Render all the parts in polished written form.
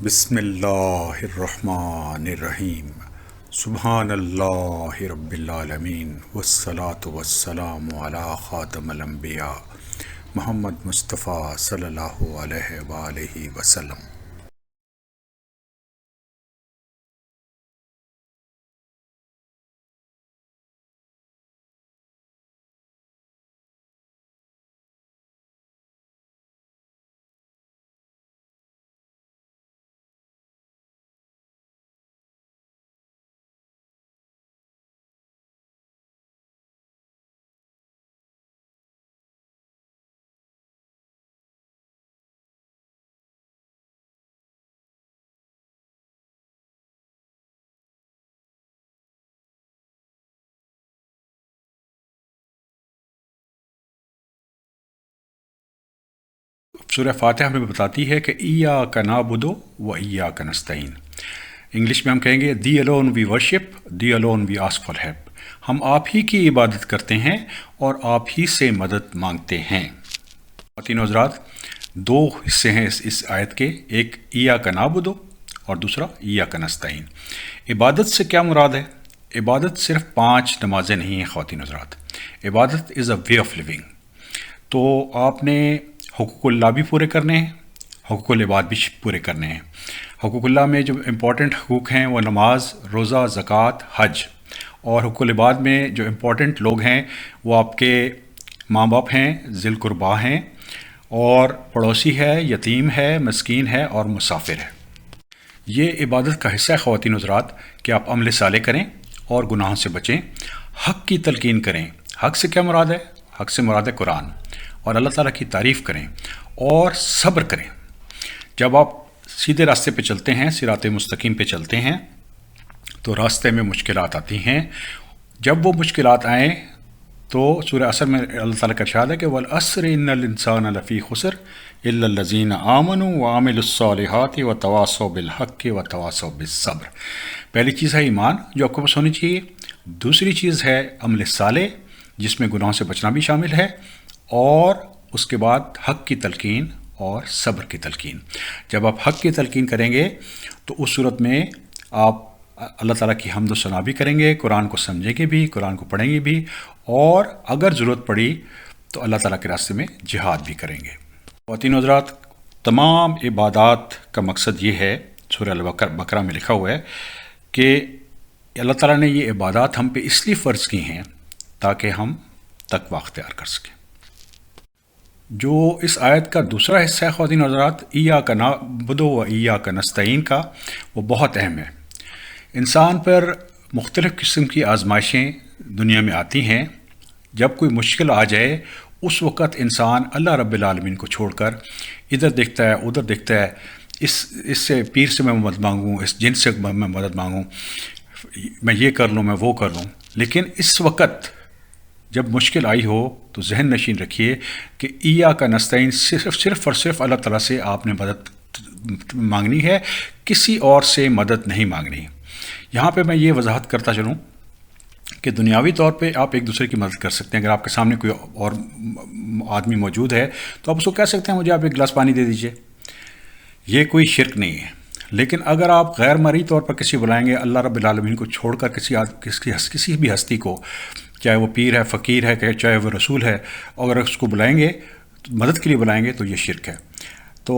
بسم اللہ الرحمن الرحیم سبحان اللہ رب العالمین والصلاة والسلام علی خاتم الانبیاء محمد مصطفیٰ صلی اللہ علیہ وآلہ وسلم۔ سورہ فاتحہ ہمیں بتاتی ہے کہ ایاک نعبد و ایاک نستعین۔ انگلش میں ہم کہیں گے thee alone we worship, thee alone we ask for help. ہم آپ ہی کی عبادت کرتے ہیں اور آپ ہی سے مدد مانگتے ہیں۔ خواتین و حضرات، دو حصے ہیں اس آیت کے، ایک ایاک نعبد اور دوسرا ایاک نستعین۔ عبادت سے کیا مراد ہے؟ عبادت صرف 5 نمازیں نہیں ہیں خواتین و حضرات۔ عبادت از اے وے آف لیونگ۔ تو آپ نے حقوق اللہ بھی پورے کرنے ہیں، حقوق العباد بھی پورے کرنے ہیں۔ حقوق اللہ میں جو امپورٹنٹ حقوق ہیں وہ نماز، روزہ، زکوٰۃ، حج، اور حقوق العباد میں جو امپورٹنٹ لوگ ہیں وہ آپ کے ماں باپ ہیں، ذی القربیٰ ہیں، اور پڑوسی ہے، یتیم ہے، مسکین ہے اور مسافر ہے۔ یہ عبادت کا حصہ ہے خواتین حضرات کہ آپ عمل صالح کریں اور گناہوں سے بچیں، حق کی تلقین کریں۔ حق سے کیا مراد ہے؟ حق سے مراد ہے قرآن، اور اللہ تعالیٰ کی تعریف کریں اور صبر کریں۔ جب آپ سیدھے راستے پہ چلتے ہیں، صراط مستقیم پہ چلتے ہیں، تو راستے میں مشکلات آتی ہیں۔ جب وہ مشکلات آئیں تو سورہ عصر میں اللہ تعالیٰ کا ارشاد ہے کہ وَالْعَصْرِ إِنَّ الْإِنسَانَ لَفِي خُسْرٍ إِلَّا الَّذِينَ آمَنُوا وَعَمِلُوا الصَّالِحَاتِ وَتَوَاصَوْا بِالْحَقِّ وَتَوَاصَوْا بِالصَّبْرِ۔ پہلی چیز ہے ایمان، جو آپ کو بس ہونی چاہیے۔ دوسری چیز ہے عمل صالح، جس میں گناہوں سے بچنا بھی شامل ہے، اور اس کے بعد حق کی تلقین اور صبر کی تلقین۔ جب آپ حق کی تلقین کریں گے تو اس صورت میں آپ اللہ تعالیٰ کی حمد و ثنا بھی کریں گے، قرآن کو سمجھیں گے بھی، قرآن کو پڑھیں گے بھی، اور اگر ضرورت پڑی تو اللہ تعالیٰ کے راستے میں جہاد بھی کریں گے۔ خواتین و حضرات، تمام عبادات کا مقصد یہ ہے، سورہ البقرہ میں لکھا ہوا ہے کہ اللہ تعالیٰ نے یہ عبادات ہم پہ اس لیے فرض کی ہیں تاکہ ہم تقویٰ اختیار کر سکیں۔ جو اس آیت کا دوسرا حصہ ہے خواتین و حضرات، ایاک نعبد و ایاک نستعین کا، وہ بہت اہم ہے۔ انسان پر مختلف قسم کی آزمائشیں دنیا میں آتی ہیں۔ جب کوئی مشکل آ جائے اس وقت انسان اللہ رب العالمین کو چھوڑ کر ادھر دیکھتا ہے، ادھر دیکھتا ہے، اس سے پیر سے میں مدد مانگوں، اس جن سے میں مدد مانگوں، میں یہ کر لوں، میں وہ کر لوں۔ لیکن اس وقت جب مشکل آئی ہو تو ذہن نشین رکھیے کہ ایاک نستعین صرف اور صرف اللہ تعالیٰ سے آپ نے مدد مانگنی ہے، کسی اور سے مدد نہیں مانگنی۔ یہاں پہ میں یہ وضاحت کرتا چلوں کہ دنیاوی طور پہ آپ ایک دوسرے کی مدد کر سکتے ہیں۔ اگر آپ کے سامنے کوئی اور آدمی موجود ہے تو آپ اس کو کہہ سکتے ہیں مجھے آپ ایک گلاس پانی دے دیجئے، یہ کوئی شرک نہیں ہے۔ لیکن اگر آپ غیر مرئی طور پر کسی بلائیں گے، اللہ رب العالمین کو چھوڑ کر کسی بھی ہستی کو، چاہے وہ پیر ہے، فقیر ہے، چاہے وہ رسول ہے، اگر اس کو بلائیں گے، مدد کے لیے بلائیں گے، تو یہ شرک ہے۔ تو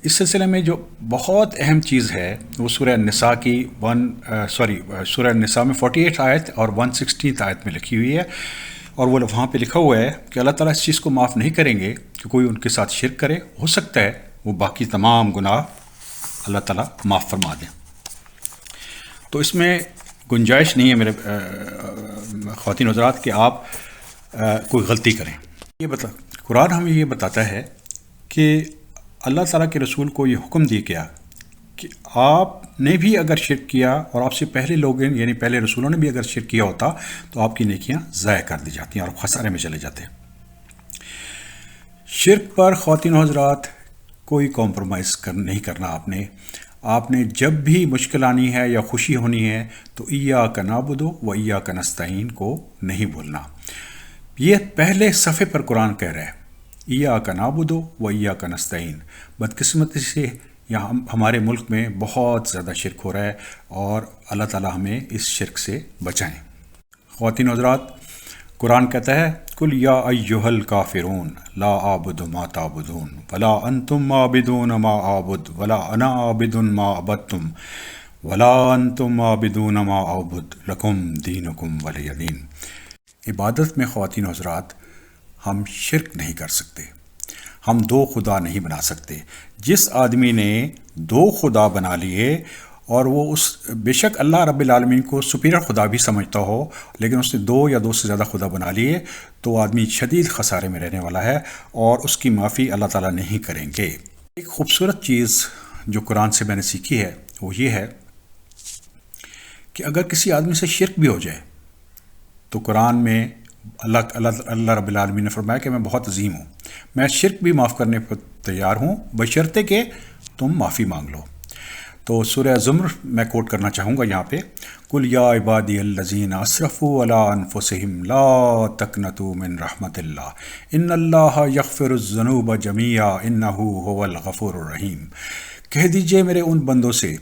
اس سلسلے میں جو بہت اہم چیز ہے وہ سورہ النساء کی سورہ النساء میں 48 آیت اور 116 آیت میں لکھی ہوئی ہے، اور وہ وہاں پہ لکھا ہوا ہے کہ اللہ تعالیٰ اس چیز کو معاف نہیں کریں گے کہ کوئی ان کے ساتھ شرک کرے۔ ہو سکتا ہے وہ باقی تمام گناہ اللہ تعالیٰ معاف فرما دیں۔ تو اس میں گنجائش نہیں ہے میرے خواتین حضرات کہ آپ کوئی غلطی کریں۔ قرآن ہمیں یہ بتاتا ہے کہ اللہ تعالیٰ کے رسول کو یہ حکم دیا گیا کہ آپ نے بھی اگر شرک کیا، اور آپ سے پہلے لوگ یعنی پہلے رسولوں نے بھی اگر شرک کیا ہوتا تو آپ کی نیکیاں ضائع کر دی جاتی ہیں اور خسارے میں چلے جاتے ہیں۔ شرک پر خواتین و حضرات کوئی کمپرومائز نہیں کرنا۔ آپ نے جب بھی مشکل آنی ہے یا خوشی ہونی ہے تو ایاک نعبد و ایاک نستعین کو نہیں بھولنا۔ یہ پہلے صفحے پر قرآن کہہ رہا ہے ایاک نعبد و ایاک نستعین۔ بدقسمتی سے یہاں ہمارے ملک میں بہت زیادہ شرک ہو رہا ہے، اور اللہ تعالی ہمیں اس شرک سے بچائیں۔ خواتین و حضرات، قرآن کہتا ہے کل یا ایھا الکافرون لا اعبد ما تعبدون ولا انتم عابدون ما اعبد ولا انا عابد ما عبدتم ولا انتم عابدون ما اعبد لکم دینکم ولی دین۔ عبادت میں خواتین و حضرات ہم شرک نہیں کر سکتے، ہم دو خدا نہیں بنا سکتے۔ جس آدمی نے دو خدا بنا لیے اور وہ بے شک اللہ رب العالمین کو سپیریئر خدا بھی سمجھتا ہو، لیکن اس نے دو یا دو سے زیادہ خدا بنا لیے، تو وہ آدمی شدید خسارے میں رہنے والا ہے، اور اس کی معافی اللہ تعالیٰ نہیں کریں گے۔ ایک خوبصورت چیز جو قرآن سے میں نے سیکھی ہے وہ یہ ہے کہ اگر کسی آدمی سے شرک بھی ہو جائے تو قرآن میں اللہ رب العالمین نے فرمایا کہ میں بہت عظیم ہوں، میں شرک بھی معاف کرنے پر تیار ہوں بشرطے کہ تم معافی مانگ لو۔ تو سورہ زمر میں کوٹ کرنا چاہوں گا یہاں پہ، قل یا عبادی الذین اسرفوا علی انفسہم لا تقنطوا من رحمت اللہ ان اللہ یغفر الذنوب جمیعا انہ ھو الغفور الرحیم۔ کہہ دیجئے میرے ان بندوں سے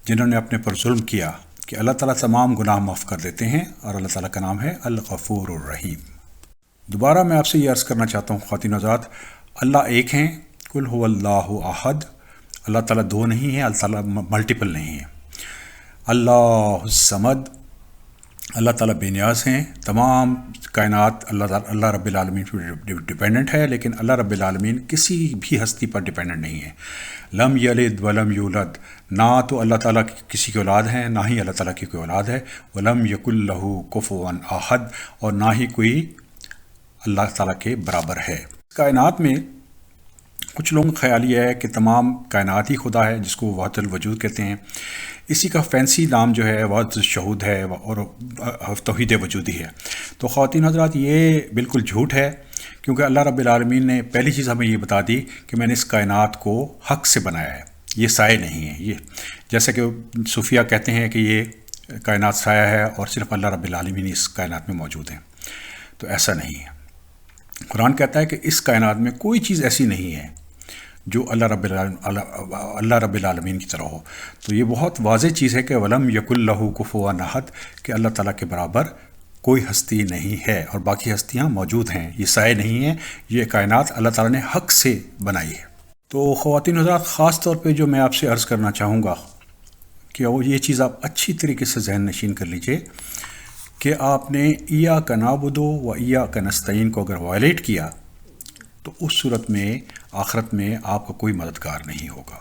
جنہوں نے اپنے پر ظلم کیا کہ اللہ تعالیٰ تمام گناہ معاف کر دیتے ہیں، اور اللہ تعالیٰ کا نام ہے الغفور الرحیم۔ دوبارہ میں آپ سے یہ عرض کرنا چاہتا ہوں خواتین و حضرات، اللہ ایک ہیں، قل ھو اللہ احد، اللہ تعالیٰ دو نہیں ہیں، اللہ تعالیٰ ملٹیپل نہیں ہیں۔ اللہ الصمد، اللہ تعالیٰ بے نیاز ہیں، تمام کائنات اللہ رب العالمین پر ڈیپینڈنٹ ہے، لیکن اللہ رب العالمین کسی بھی ہستی پر ڈیپینڈنٹ نہیں ہے۔ لم یلد ولم یولد، نہ تو اللہ تعالیٰ کسی کی اولاد ہے، نہ ہی اللہ تعالیٰ کی کوئی اولاد ہے۔ ولم یکن لہ کفوا احد، اور نہ ہی کوئی اللہ تعالیٰ کے برابر ہے۔ کائنات میں کچھ لوگوں کا خیال یہ ہے کہ تمام کائنات ہی خدا ہے، جس کو وحدت الوجود کہتے ہیں۔ اسی کا فینسی نام جو ہے وحدت الشہود ہے اور توحید وجودی ہے۔ تو خواتین حضرات یہ بالکل جھوٹ ہے، کیونکہ اللہ رب العالمین نے پہلی چیز ہمیں یہ بتا دی کہ میں نے اس کائنات کو حق سے بنایا ہے، یہ سائے نہیں ہے۔ یہ جیسا کہ صوفیہ کہتے ہیں کہ یہ کائنات سایہ ہے اور صرف اللہ رب العالمین اس کائنات میں موجود ہیں، تو ایسا نہیں ہے۔ قرآن کہتا ہے کہ اس کائنات میں کوئی چیز ایسی نہیں ہے جو اللہ رب العالمین کی طرح ہو۔ تو یہ بہت واضح چیز ہے کہ ولم یکن لہ کفوا احد، کہ اللہ تعالیٰ کے برابر کوئی ہستی نہیں ہے، اور باقی ہستیاں موجود ہیں، یہ سائے نہیں ہیں، یہ کائنات اللہ تعالیٰ نے حق سے بنائی ہے۔ تو خواتین حضرات، خاص طور پہ جو میں آپ سے عرض کرنا چاہوں گا کہ وہ یہ چیز آپ اچھی طریقے سے ذہن نشین کر لیجئے کہ آپ نے ایاک نعبد و ایاک نستعین کو اگر وائلیٹ کیا تو اس صورت میں آخرت میں آپ کا کوئی مددگار نہیں ہوگا۔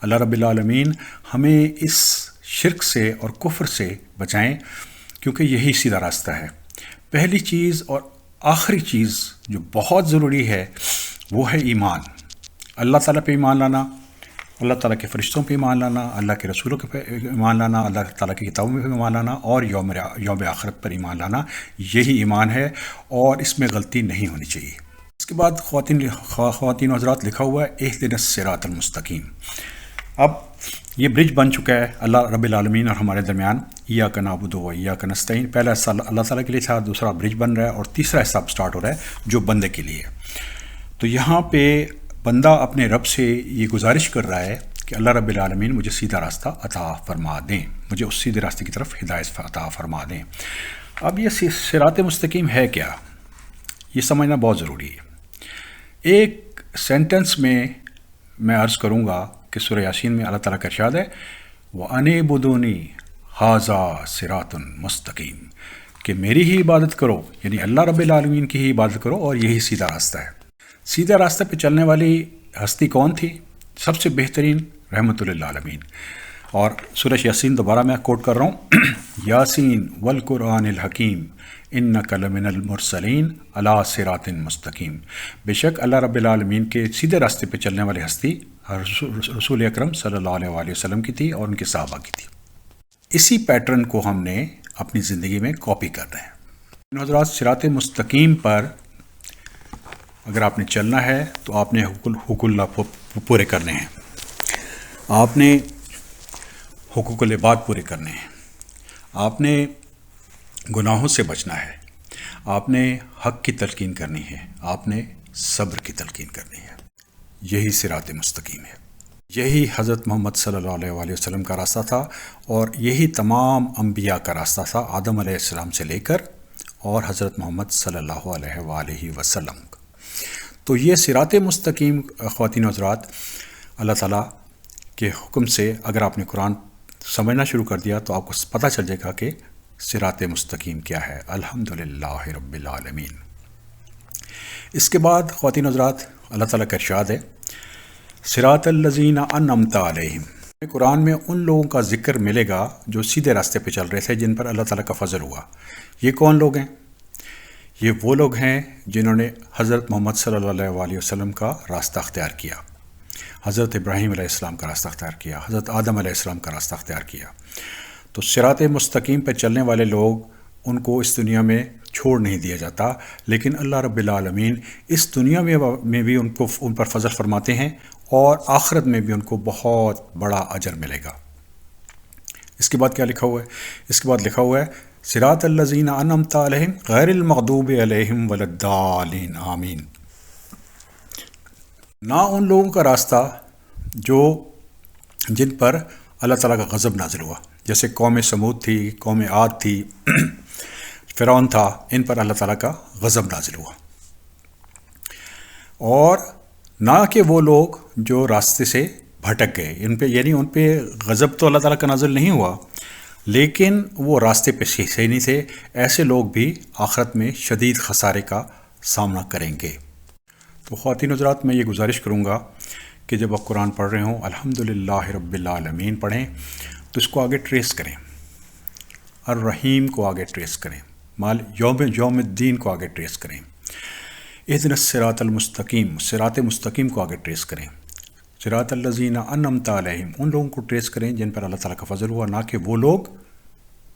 اللہ رب العالمین ہمیں اس شرک سے اور کفر سے بچائیں، کیونکہ یہی سیدھا راستہ ہے۔ پہلی چیز اور آخری چیز جو بہت ضروری ہے وہ ہے ایمان، اللہ تعالیٰ پہ ایمان لانا، اللہ تعالیٰ کے فرشتوں پہ ایمان لانا، اللہ کے رسولوں پہ ایمان لانا، اللہ تعالیٰ کی کتابوں پہ ایمان لانا، اور یوم آخرت پر ایمان لانا۔ یہی ایمان ہے، اور اس میں غلطی نہیں ہونی چاہیے۔ اس کے بعد خواتین و حضرات لکھا ہوا ہے اہدنا الصراط المستقیم۔ اب یہ برج بن چکا ہے اللہ رب العالمین اور ہمارے درمیان، ایاک نعبد و ایاک نستعین۔ پہلا حصہ اللہ تعالیٰ کے لیے تھا، دوسرا برج بن رہا ہے، اور تیسرا حصہ اب سٹارٹ ہو رہا ہے جو بندے کے لیے۔ تو یہاں پہ بندہ اپنے رب سے یہ گزارش کر رہا ہے کہ اللہ رب العالمین مجھے سیدھا راستہ عطا فرما دیں، مجھے اس سیدھے راستے کی طرف ہدایت عطا فرما دیں۔ اب یہ صراط مستقیم ہے کیا، یہ سمجھنا بہت ضروری ہے۔ ایک سینٹنس میں عرض کروں گا کہ سورہ یاسین میں اللہ تعالیٰ کا ارشاد ہے وَأَنِعْبُدُونِی ھَذَا صِرَاطٌ مُسْتَقِیم، کہ میری ہی عبادت کرو، یعنی اللہ رب العالمین کی ہی عبادت کرو، اور یہی سیدھا راستہ ہے۔ سیدھے راستے پہ چلنے والی ہستی کون تھی؟ سب سے بہترین رحمت للعالمین۔ اور سورہ یاسین دوبارہ میں کوٹ کر رہا ہوں، یاسین والقرآن الحکیم انک لمن المرسلین علی صراط مستقیم۔ بے شک اللہ رب العالمین کے سیدھے راستے پہ چلنے والی ہستی رسول اکرم صلی اللہ علیہ وسلم کی تھی اور ان کے صحابہ کی تھی۔ اسی پیٹرن کو ہم نے اپنی زندگی میں کاپی کرنا ہے۔ حضرات، صراط مستقیم پر اگر آپ نے چلنا ہے تو آپ نے حقوق اللہ پورے کرنے ہیں، آپ نے حقوق العباد پورے کرنے ہیں، آپ نے گناہوں سے بچنا ہے، آپ نے حق کی تلقین کرنی ہے، آپ نے صبر کی تلقین کرنی ہے۔ یہی صراط مستقیم ہے۔ یہی حضرت محمد صلی اللہ علیہ وسلم کا راستہ تھا، اور یہی تمام انبیاء کا راستہ تھا، آدم علیہ السلام سے لے کر اور حضرت محمد صلی اللہ علیہ وآلہ وسلم کا۔ تو یہ صراط مستقیم خواتین و حضرات، اللہ تعالیٰ کے حکم سے اگر آپ نے قرآن سمجھنا شروع کر دیا تو آپ کو پتہ چل جائے گا کہ صراط مستقیم کیا ہے۔ الحمدللہ رب العالمین۔ اس کے بعد خواتین و حضرات، اللہ تعالیٰ کا ارشاد ہے، صراط الذین انعمت علیہم۔ قرآن میں ان لوگوں کا ذکر ملے گا جو سیدھے راستے پہ چل رہے تھے، جن پر اللہ تعالیٰ کا فضل ہوا۔ یہ کون لوگ ہیں؟ یہ وہ لوگ ہیں جنہوں نے حضرت محمد صلی اللہ علیہ وسلم کا راستہ اختیار کیا، حضرت ابراہیم علیہ السلام کا راستہ اختیار کیا، حضرت آدم علیہ السلام کا راستہ اختیار کیا۔ تو صراط مستقیم پہ چلنے والے لوگ، ان کو اس دنیا میں چھوڑ نہیں دیا جاتا، لیکن اللہ رب العالمین اس دنیا میں بھی ان پر فضل فرماتے ہیں، اور آخرت میں بھی ان کو بہت بڑا اجر ملے گا۔ اس کے بعد کیا لکھا ہوا ہے؟ اس کے بعد لکھا ہوا ہے، صراط الذین انعمت علیہم غیر المغضوب علیہم ولا الضالین آمین۔ نہ ان لوگوں کا راستہ جن پر اللہ تعالیٰ کا غضب نازل ہوا، جیسے قوم سمود تھی، قوم عاد تھی، فرعون تھا، ان پر اللہ تعالیٰ کا غضب نازل ہوا۔ اور نہ کہ وہ لوگ جو راستے سے بھٹک گئے، ان پہ غضب تو اللہ تعالیٰ کا نازل نہیں ہوا، لیکن وہ راستے پہ صحیح نہیں تھے۔ ایسے لوگ بھی آخرت میں شدید خسارے کا سامنا کریں گے۔ تو خواتین حضرات، میں یہ گزارش کروں گا کہ جب آپ قرآن پڑھ رہے ہوں، الحمدللہ رب العالمین پڑھیں تو اس کو آگے ٹریس کریں، الرحیم کو آگے ٹریس کریں، یوم الدین کو آگے ٹریس کریں، اہدنا الصراط المستقیم، صراط مستقیم کو آگے ٹریس کریں، صراط الذین انعمت علیہم، ان لوگوں کو ٹریس کریں جن پر اللہ تعالیٰ کا فضل ہوا، نہ کہ وہ لوگ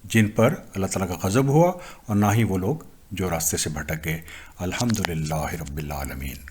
جن پر اللہ تعالیٰ کا غضب ہوا، اور نہ ہی وہ لوگ جو راستے سے بھٹک گئے۔ الحمدللہ رب العالمین۔